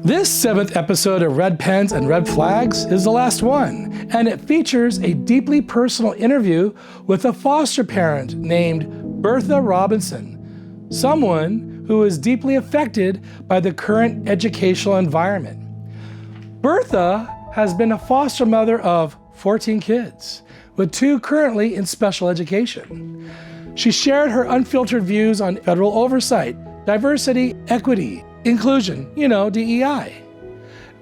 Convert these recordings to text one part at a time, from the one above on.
This 7th episode of Red Pens and Red Flags is the last one, and it features a deeply personal interview with a foster parent named Bertha Robinson, someone who is deeply affected by the current educational environment. Bertha has been a foster mother of 14 kids, with 2 currently in special education. She shared her unfiltered views on federal oversight, diversity, equity, inclusion, DEI,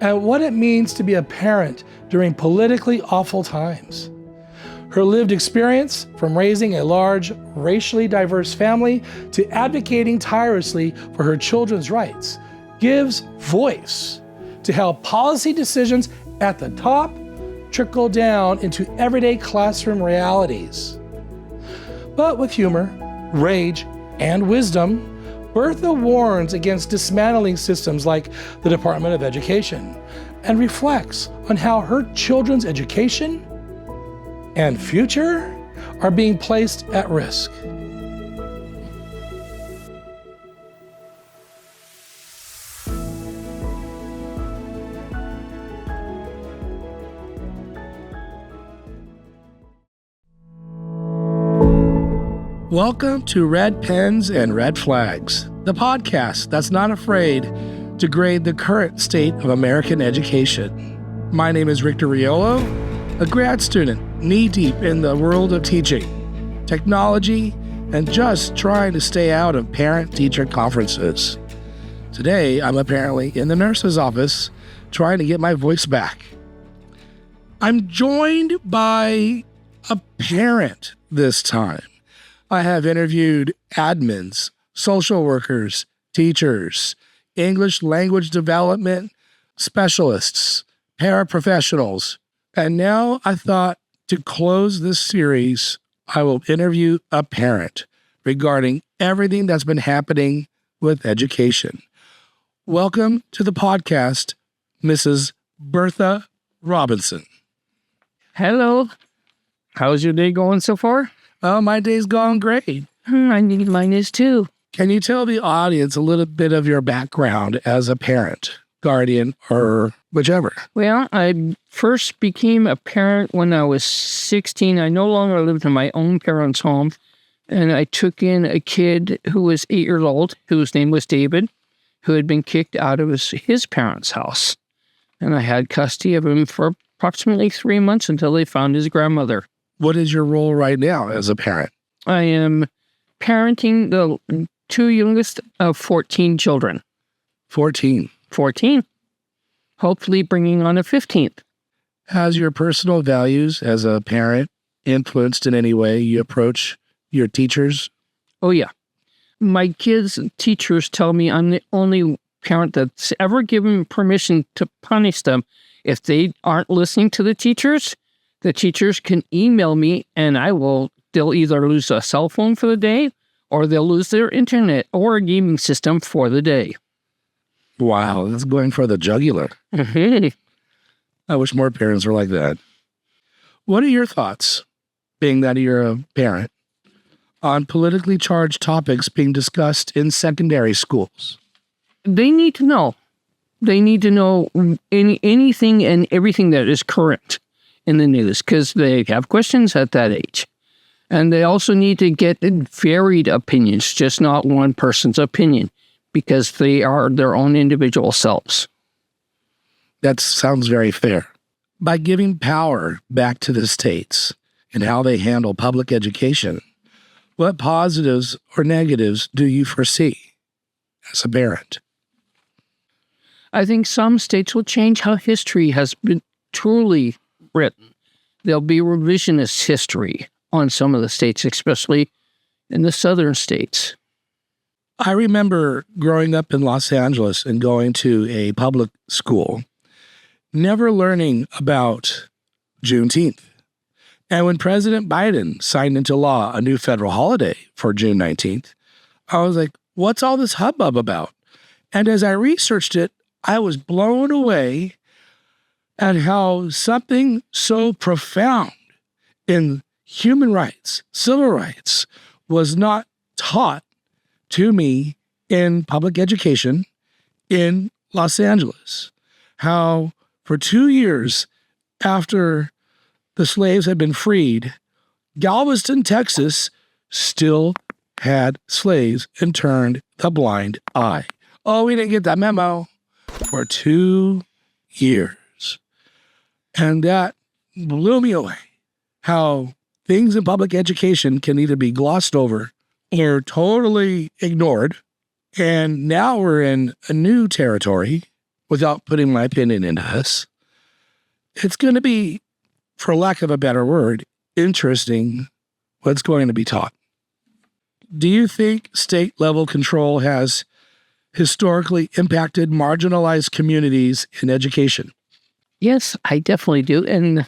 and what it means to be a parent during politically awful times. Her lived experience, from raising a large, racially diverse family to advocating tirelessly for her children's rights, gives voice to how policy decisions at the top trickle down into everyday classroom realities. But with humor, rage, and wisdom, Bertha warns against dismantling systems like the Department of Education and reflects on how her children's education and future are being placed at risk. Welcome to Red Pens and Red Flags, the podcast that's not afraid to grade the current state of American education. My name is Rictor, a grad student knee-deep in the world of teaching, technology, and just trying to stay out of parent-teacher conferences. Today, I'm apparently in the nurse's office trying to get my voice back. I'm joined by a parent this time. I have interviewed admins, social workers, teachers, English language development specialists, paraprofessionals, and now I thought to close this series, I will interview a parent regarding everything that's been happening with education. Welcome to the podcast, Mrs. Bertha Robinson. Hello. How's your day going so far? Oh, my day's gone great. Mine is too. Can you tell the audience a little bit of your background as a parent, guardian, or whichever? Well, I first became a parent when I was 16. I no longer lived in my own parents' home, and I took in a kid who was 8 years old, whose name was David, who had been kicked out of his parents' house. And I had custody of him for approximately 3 months until they found his grandmother. What is your role right now as a parent? I am parenting the 2 youngest of 14 children. 14. 14. Hopefully bringing on a 15th. Has your personal values as a parent influenced in any way you approach your teachers? Oh, yeah. My kids' teachers tell me I'm the only parent that's ever given permission to punish them. If they aren't listening to the teachers can email me and they'll either lose a cell phone for the day or they'll lose their internet or a gaming system for the day. Wow, that's going for the jugular. I wish more parents were like that. What are your thoughts, being that you're a parent, on politically charged topics being discussed in secondary schools? They need to know. They need to know anything and everything that is current in the news, because they have questions at that age. And they also need to get varied opinions, just not one person's opinion, because they are their own individual selves. That sounds very fair. By giving power back to the states and how they handle public education, what positives or negatives do you foresee as a parent? I think some states will change how history has been truly written. There'll be revisionist history on some of the states, especially in the southern states. I remember growing up in Los Angeles and going to a public school, never learning about Juneteenth. And when President Biden signed into law a new federal holiday for June 19th, I was like, what's all this hubbub about? And as I researched it, I was blown away at how something so profound in human rights, civil rights, was not taught to me in public education, in Los Angeles, how for 2 years after the slaves had been freed, Galveston, Texas still had slaves and turned the blind eye. Oh, we didn't get that memo for 2 years. And that blew me away, how things in public education can either be glossed over or totally ignored. And now we're in a new territory, without putting my opinion into this. It's going to be, for lack of a better word, interesting what's going to be taught. Do you think state-level control has historically impacted marginalized communities in education? Yes, I definitely do. And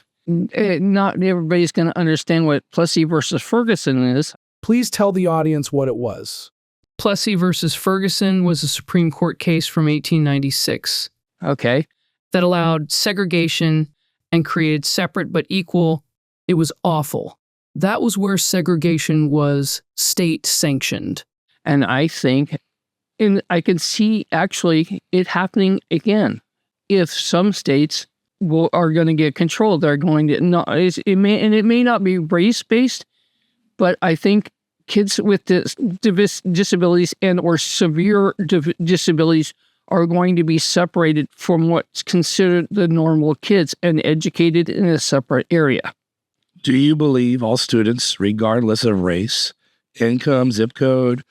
not everybody's going to understand what Plessy versus Ferguson is. Please tell the audience what it was. Plessy versus Ferguson was a Supreme Court case from 1896 Okay. that allowed segregation and created separate but equal. It was awful. That was where segregation was state sanctioned. And I think, and I can see actually it happening again. If some states are going to get control, they're going to not. It may not be race based, but I think kids with disabilities and or severe disabilities are going to be separated from what's considered the normal kids and educated in a separate area. Do you believe all students, regardless of race, income, zip code,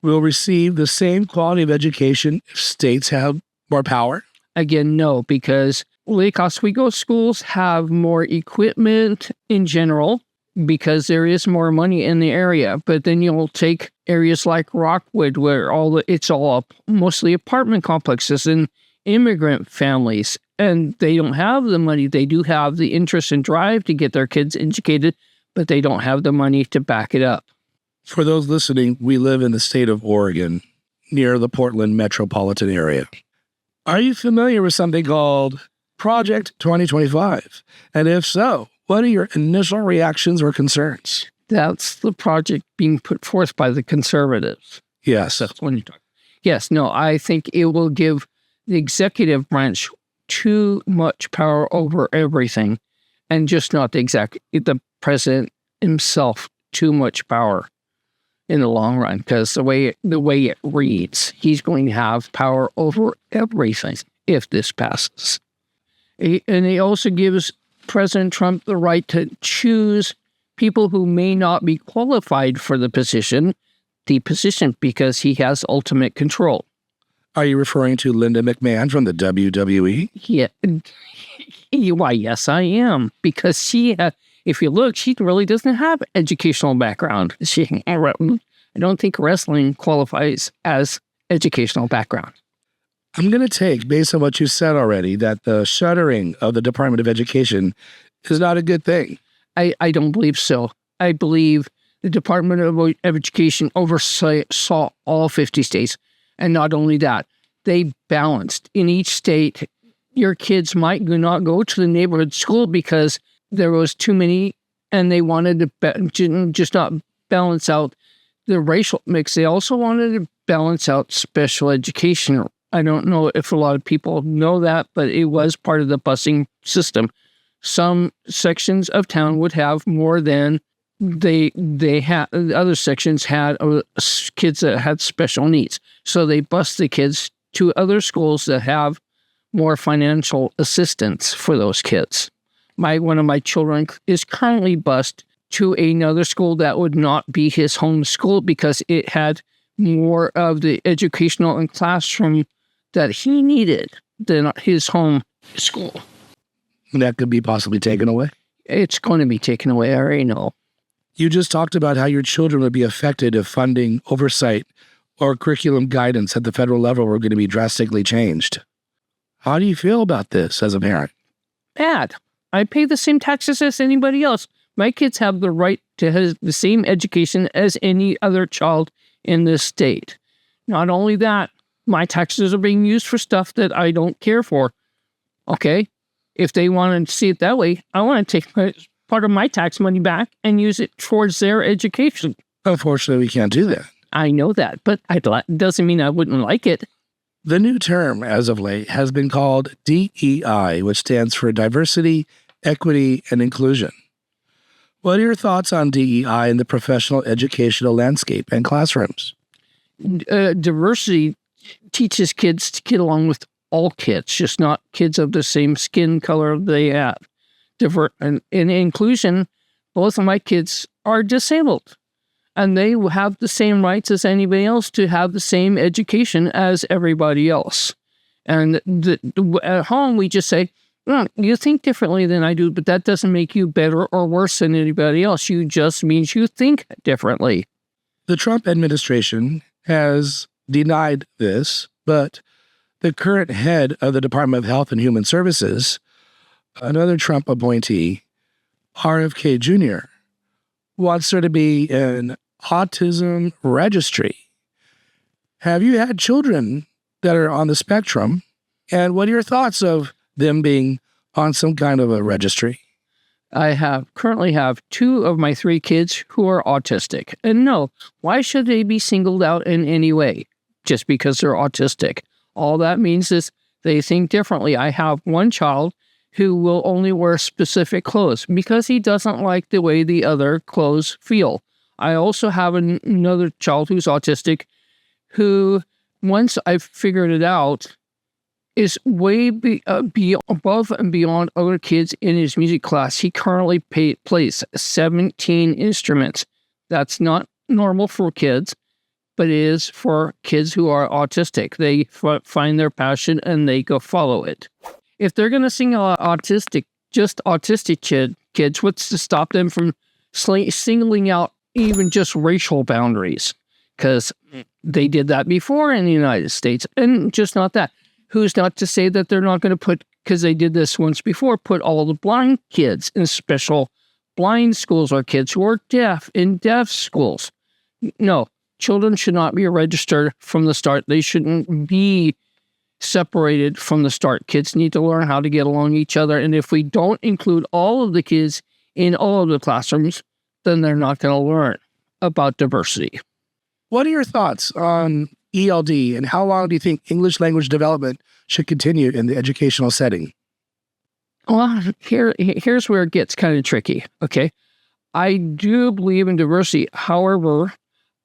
will receive the same quality of education if states have more power? Again, no, because Lake Oswego schools have more equipment in general because there is more money in the area. But then you'll take areas like Rockwood, where it's all mostly apartment complexes and immigrant families, and they don't have the money. They do have the interest and drive to get their kids educated, but they don't have the money to back it up. For those listening, we live in the state of Oregon, near the Portland metropolitan area. Are you familiar with something called Project 2025? And if so, what are your initial reactions or concerns? That's the project being put forth by the conservatives. Yes. That's when you talk. Yes, no, I think it will give the executive branch too much power over everything, and just not the president himself too much power in the long run, because the way it reads, he's going to have power over everything if this passes. And he also gives President Trump the right to choose people who may not be qualified for the position because he has ultimate control. Are you referring to Linda McMahon from the WWE? Yeah. Why, yes, I am. Because she, if you look, she really doesn't have educational background. I don't think wrestling qualifies as educational background. I'm going to take, based on what you said already, that the shuttering of the Department of Education is not a good thing. I don't believe so. I believe the Department of Education oversaw all 50 states. And not only that, they balanced. In each state, your kids might not go to the neighborhood school because there was too many, and they wanted to just not balance out the racial mix. They also wanted to balance out special education. I don't know if a lot of people know that, but it was part of the busing system. Some sections of town would have more than they had. Other sections had kids that had special needs. So they bus the kids to other schools that have more financial assistance for those kids. One of my children is currently bused to another school that would not be his home school because it had more of the educational and classroom that he needed than his home school. That could be possibly taken away? It's going to be taken away, I already know. You just talked about how your children would be affected if funding, oversight, or curriculum guidance at the federal level were going to be drastically changed. How do you feel about this as a parent? Bad. I pay the same taxes as anybody else. My kids have the right to have the same education as any other child in this state. Not only that, my taxes are being used for stuff that I don't care for. Okay? If they want to see it that way, I want to take part of my tax money back and use it towards their education. Unfortunately, we can't do that. I know that, but it doesn't mean I wouldn't like it. The new term, as of late, has been called DEI, which stands for Diversity, Equity, and Inclusion. What are your thoughts on DEI in the professional educational landscape and classrooms? Diversity teaches kids to get along with all kids, just not kids of the same skin color they have. And in inclusion, both of my kids are disabled, and they have the same rights as anybody else to have the same education as everybody else. And at home, we just say, you think differently than I do, but that doesn't make you better or worse than anybody else. You just means you think differently. The Trump administration has denied this, but the current head of the Department of Health and Human Services, another Trump appointee, RFK Jr., wants there to be an autism registry. Have you had children that are on the spectrum? And what are your thoughts of them being on some kind of a registry? I currently have 2 of my 3 kids who are autistic. And no, why should they be singled out in any way just because they're autistic? All that means is they think differently. I have one child who will only wear specific clothes because he doesn't like the way the other clothes feel. I also have another child who's autistic who, once I've figured it out, is way above and beyond other kids in his music class. He currently plays 17 instruments. That's not normal for kids, but it is for kids who are autistic. They find their passion and they go follow it. If they're going to sing autistic kids, what's to stop them from singling out even just racial boundaries? Because they did that before in the United States, and just not that. Who's not to say that they're not going to put, because they did this once before, put all the blind kids in special blind schools or kids who are deaf in deaf schools? No, children should not be registered from the start. They shouldn't be separated from the start. Kids need to learn how to get along each other. And if we don't include all of the kids in all of the classrooms, then they're not going to learn about diversity. What are your thoughts on ELD, and how long do you think English language development should continue in the educational setting? Well, here's where it gets kind of tricky, okay? I do believe in diversity. However,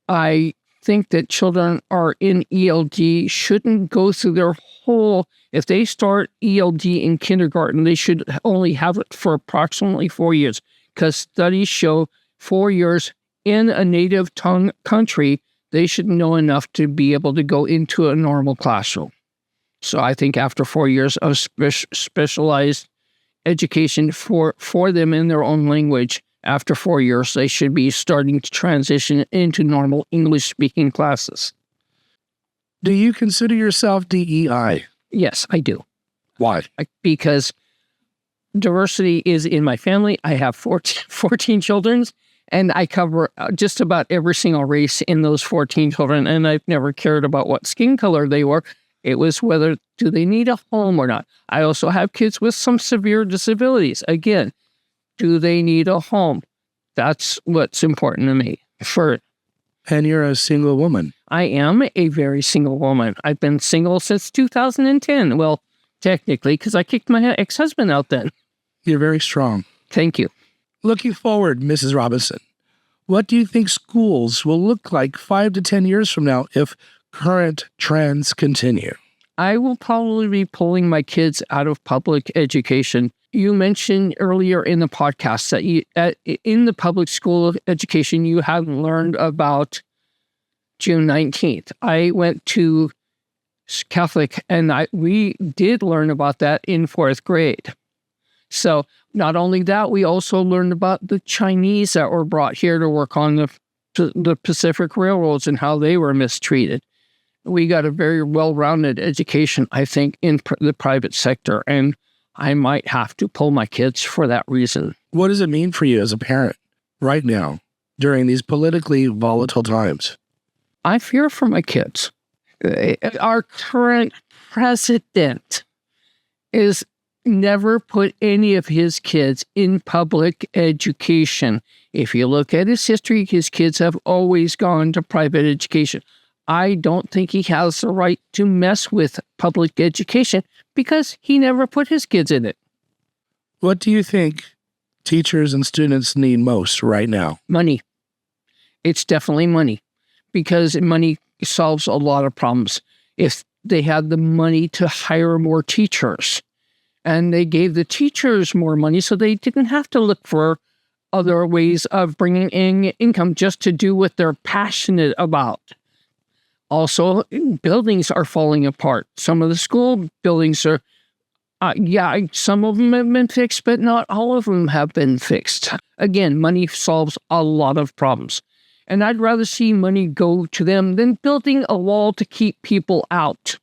I think that children are in ELD shouldn't go through their whole, if they start ELD in kindergarten, they should only have it for approximately 4 years, because studies show 4 years in a native tongue country, they should know enough to be able to go into a normal classroom. So I think after 4 years of specialized education for them in their own language, after 4 years, they should be starting to transition into normal English-speaking classes. Do you consider yourself DEI? Yes, I do. Why? Because diversity is in my family. I have 14 children, and I cover just about every single race in those 14 children, and I've never cared about what skin color they were. It was whether do they need a home or not. I also have kids with some severe disabilities. Again, do they need a home? That's what's important to me. And you're a single woman. I am a very single woman. I've been single since 2010. Well, technically, because I kicked my ex-husband out then. You're very strong. Thank you. Looking forward, Mrs. Robinson, what do you think schools will look like 5 to 10 years from now if current trends continue? I will probably be pulling my kids out of public education. You mentioned earlier in the podcast that in the public school education, you hadn't learned about June 19th. I went to Catholic, and we did learn about that in 4th grade. So not only that, we also learned about the Chinese that were brought here to work on the Pacific Railroads and how they were mistreated. We got a very well-rounded education, I think, in the private sector, and I might have to pull my kids for that reason. What does it mean for you as a parent right now during these politically volatile times? I fear for my kids. Our current president is never put any of his kids in public education. If you look at his history, his kids have always gone to private education. I don't think he has the right to mess with public education because he never put his kids in it. What do you think teachers and students need most right now? Money. It's definitely money, because money solves a lot of problems. If they had the money to hire more teachers and they gave the teachers more money so they didn't have to look for other ways of bringing in income just to do what they're passionate about. Also, buildings are falling apart. Some of the school buildings are, some of them have been fixed, but not all of them have been fixed. Again, money solves a lot of problems. And I'd rather see money go to them than building a wall to keep people out.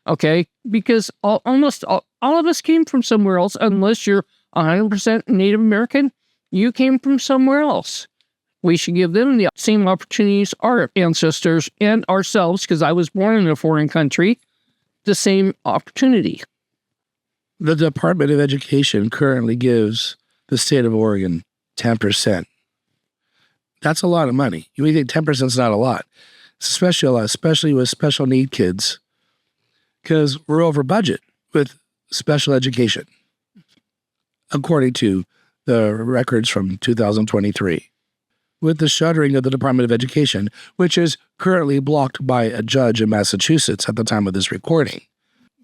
Okay? Because almost all of us came from somewhere else. Unless you're 100% Native American, you came from somewhere else. We should give them the same opportunities our ancestors and ourselves, because I was born in a foreign country, the same opportunity. The Department of Education currently gives the state of Oregon 10%. That's a lot of money. You may think 10% is not a lot. It's especially a lot, especially with special need kids, because we're over budget with special education, according to the records from 2023. With the shuttering of the Department of Education, which is currently blocked by a judge in Massachusetts at the time of this recording,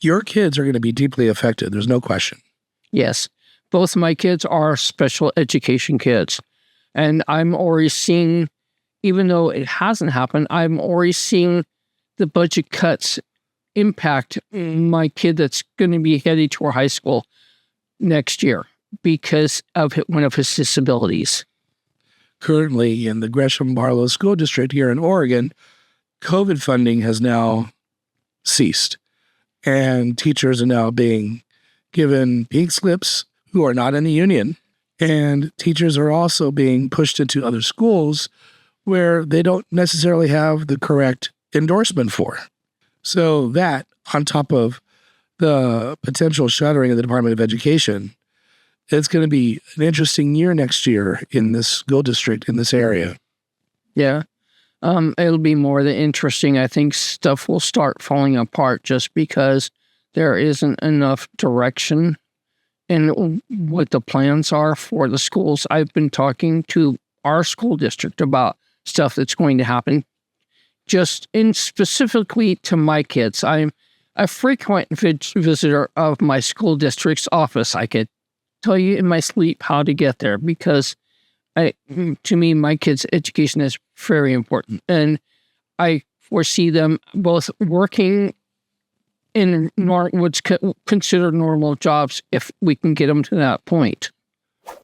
your kids are going to be deeply affected. There's no question. Yes. Both my kids are special education kids. And I'm already seeing, even though it hasn't happened, I'm already seeing the budget cuts impact my kid that's going to be headed to our high school next year because of one of his disabilities. Currently, in the Gresham Barlow School District here in Oregon, COVID funding has now ceased, and teachers are now being given pink slips who are not in the union. And teachers are also being pushed into other schools where they don't necessarily have the correct endorsement for. So that, on top of the potential shuttering of the Department of Education, it's going to be an interesting year next year in this school district in this area. Yeah. It'll be more than interesting. I think stuff will start falling apart just because there isn't enough direction in what the plans are for the schools. I've been talking to our school district about stuff that's going to happen, just in specifically to my kids. I'm a frequent visitor of my school district's office. I could tell you in my sleep how to get there because to me, my kids' education is very important. And I foresee them both working in what's considered normal jobs if we can get them to that point.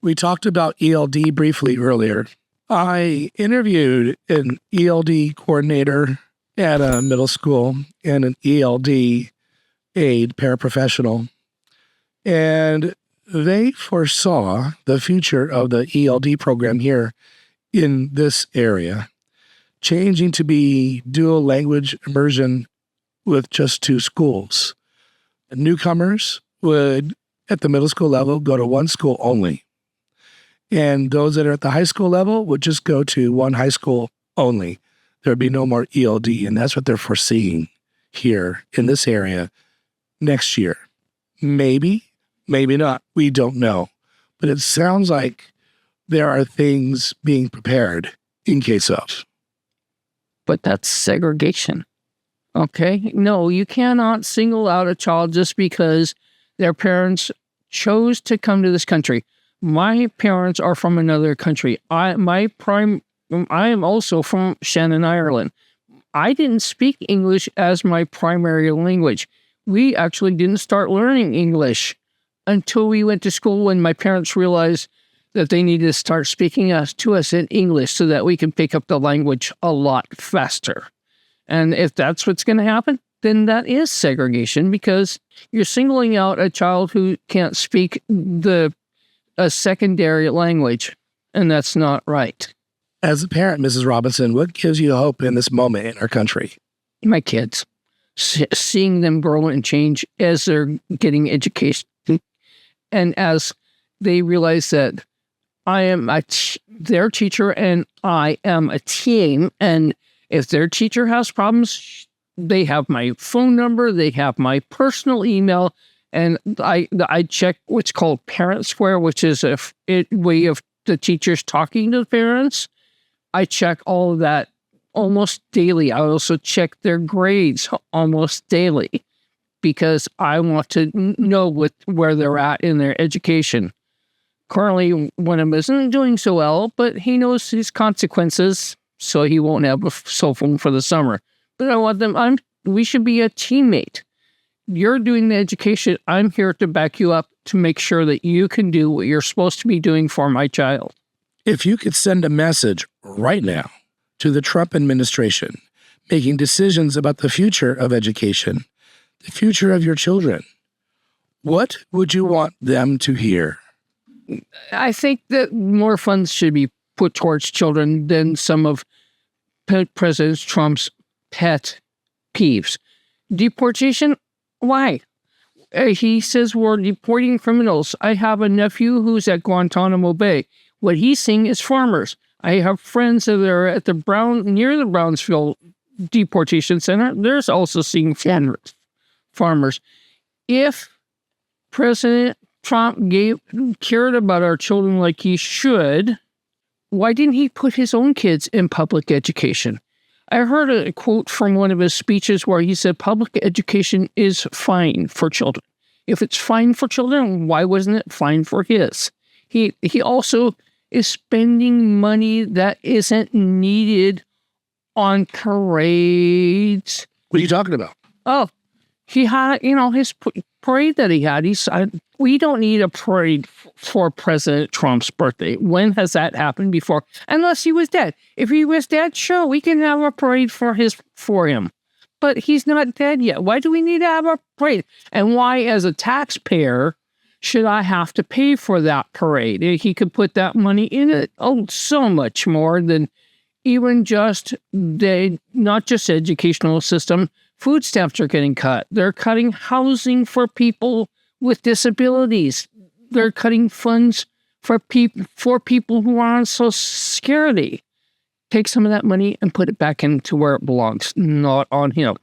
We talked about ELD briefly earlier. I interviewed an ELD coordinator at a middle school and an ELD aide paraprofessional, and they foresaw the future of the ELD program here in this area changing to be dual language immersion with just 2 schools. Newcomers would, at the middle school level, go to 1 school only. And those that are at the high school level would just go to 1 high school only. There would be no more ELD, and that's what they're foreseeing here in this area next year. Maybe, maybe not. We don't know. But it sounds like there are things being prepared in case of. But that's segregation. Okay? No, you cannot single out a child just because their parents chose to come to this country. My parents are from another country. I am also from Shannon, Ireland. I didn't speak English as my primary language. We actually didn't start learning English until we went to school when my parents realized that they needed to start speaking to us in English so that we can pick up the language a lot faster. And if that's what's going to happen, then that is segregation because you're singling out a child who can't speak a secondary language, and that's not right. As a parent, Mrs. Robinson, what gives you hope in this moment in our country? My kids, seeing them grow and change as they're getting education, and as they realize that I am their teacher and I am a team, and If their teacher has problems, they have my phone number, they have my personal email, and I check what's called ParentSquare, which is a way of the teachers talking to the parents. I check all of that almost daily. I also check their grades almost daily because I want to know where they're at in their education. Currently, one of them isn't doing so well, but he knows his consequences, so he won't have a cell phone for the summer. But I want them, we should be a teammate. You're doing the education. I'm here to back you up to make sure that you can do what you're supposed to be doing for my child. If you could send a message right now to the Trump administration making decisions about the future of education, the future of your children, what would you want them to hear? I think that more funds should be put towards children than some of President Trump's pet peeves. Deportation? Why? He says we're deporting criminals. I have a nephew who's at Guantanamo Bay. What he's seeing is farmers. I have friends that are at near the Brownsville deportation center. They're also seeing farmers. If President Trump cared about our children like he should, why didn't he put his own kids in public education? I heard a quote from one of his speeches where he said public education is fine for children. If it's fine for children, why wasn't it fine for his? He also is spending money that isn't needed on parades. What are you talking about? Oh, he had, his parade that he had. We don't need a parade for President Trump's birthday. When has that happened before? Unless he was dead. If he was dead, sure, we can have a parade for him. But he's not dead yet. Why do we need to have a parade? And why, as a taxpayer, should I have to pay for that parade? He could put that money in it. Oh, so much more than even just not just educational system. Food stamps are getting cut. They're cutting housing for people with disabilities. They're cutting funds for people who are on Social Security. Take some of that money and put it back into where it belongs, not on him.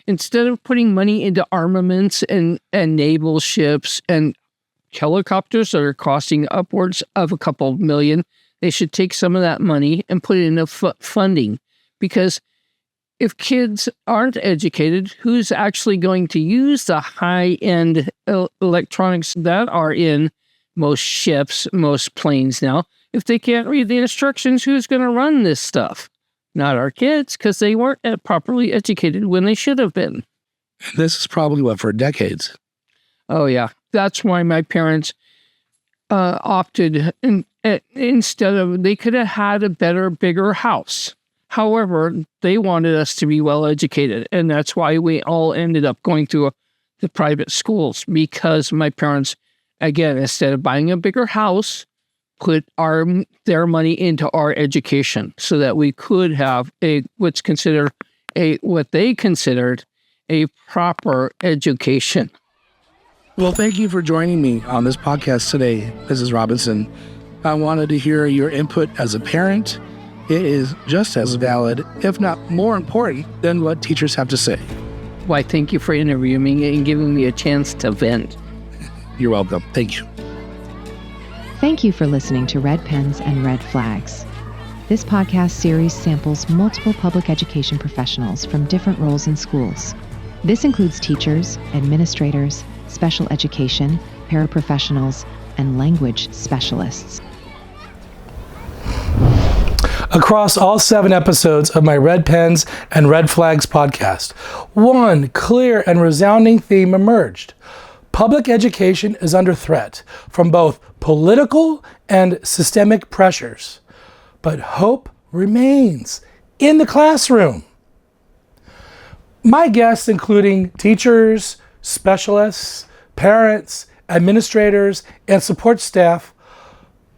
Instead of putting money into armaments and naval ships and helicopters that are costing upwards of a couple of million, they should take some of that money and put it into funding. Because if kids aren't educated, who's actually going to use the high-end electronics that are in most ships, most planes now? If they can't read the instructions, who's going to run this stuff? Not our kids, because they weren't properly educated when they should have been. This is probably, for decades? Oh, yeah. That's why my parents opted, instead of, they could have had a better, bigger house. However, they wanted us to be well educated, and that's why we all ended up going to the private schools, because my parents, again, instead of buying a bigger house, put their money into our education so that we could have what they considered a proper education. Well, thank you for joining me on this podcast today, Mrs. Robinson. I wanted to hear your input as a parent. It is just as valid, if not more important, than what teachers have to say. Why, thank you for interviewing me and giving me a chance to vent. You're welcome. Thank you. Thank you for listening to Red Pens and Red Flags. This podcast series samples multiple public education professionals from different roles in schools. This includes teachers, administrators, special education, paraprofessionals, and language specialists. Across all 7 episodes of my Red Pens and Red Flags podcast, one clear and resounding theme emerged. Public education is under threat from both political and systemic pressures, but hope remains in the classroom. My guests, including teachers, specialists, parents, administrators, and support staff,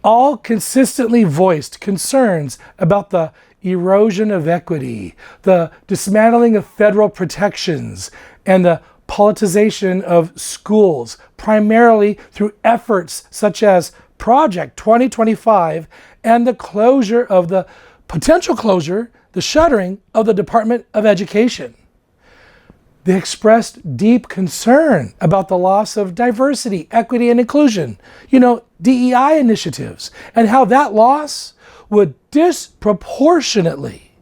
all consistently voiced concerns about the erosion of equity, the dismantling of federal protections, and the politicization of schools, primarily through efforts such as Project 2025 and the potential closure the shuttering of the Department of Education. They expressed deep concern about the loss of diversity, equity, and inclusion, DEI initiatives, and how that loss would disproportionately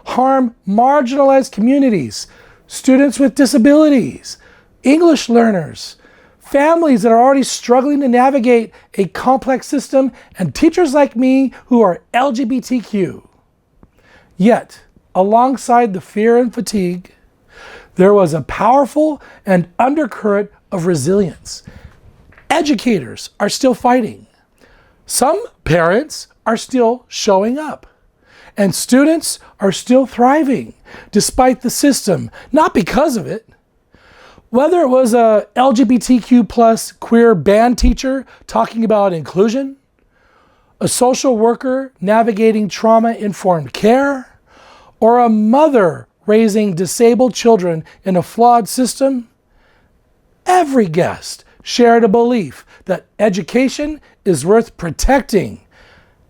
harm marginalized communities, students with disabilities, English learners, families that are already struggling to navigate a complex system, and teachers like me who are LGBTQ. Yet, alongside the fear and fatigue, there was a powerful and undercurrent of resilience. Educators are still fighting. Some parents are still showing up. And students are still thriving despite the system, not because of it. Whether it was a LGBTQ plus queer band teacher talking about inclusion, a social worker navigating trauma-informed care, or a mother raising disabled children in a flawed system, every guest shared a belief that education is worth protecting,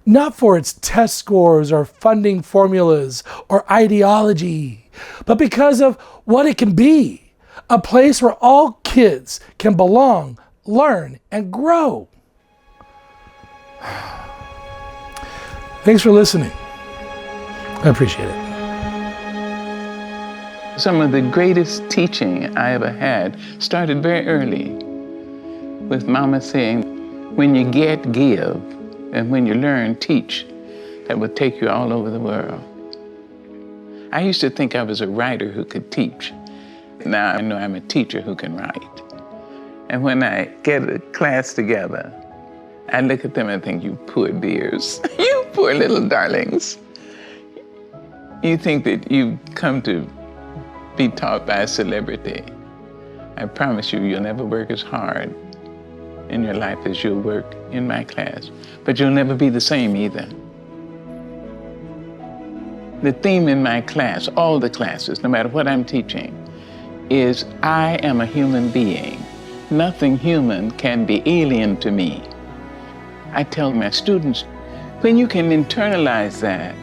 not for its test scores or funding formulas or ideology, but because of what it can be, a place where all kids can belong, learn, and grow. Thanks for listening. I appreciate it. Some of the greatest teaching I ever had started very early with Mama saying, when you get, give, and when you learn, teach. That would take you all over the world. I used to think I was a writer who could teach. Now I know I'm a teacher who can write. And when I get a class together, I look at them and think, you poor dears, you poor little darlings. You think that you come to be taught by a celebrity. I promise you, you'll never work as hard in your life as you'll work in my class, but you'll never be the same either. The theme in my class, all the classes, no matter what I'm teaching, is I am a human being. Nothing human can be alien to me. I tell my students, when you can internalize that,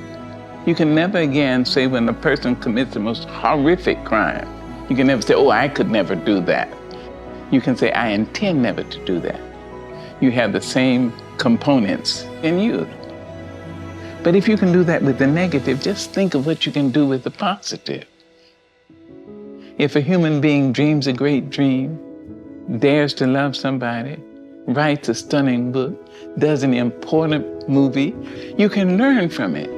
you can never again say when a person commits the most horrific crime, you can never say, oh, I could never do that. You can say, I intend never to do that. You have the same components in you. But if you can do that with the negative, just think of what you can do with the positive. If a human being dreams a great dream, dares to love somebody, writes a stunning book, does an important movie, you can learn from it.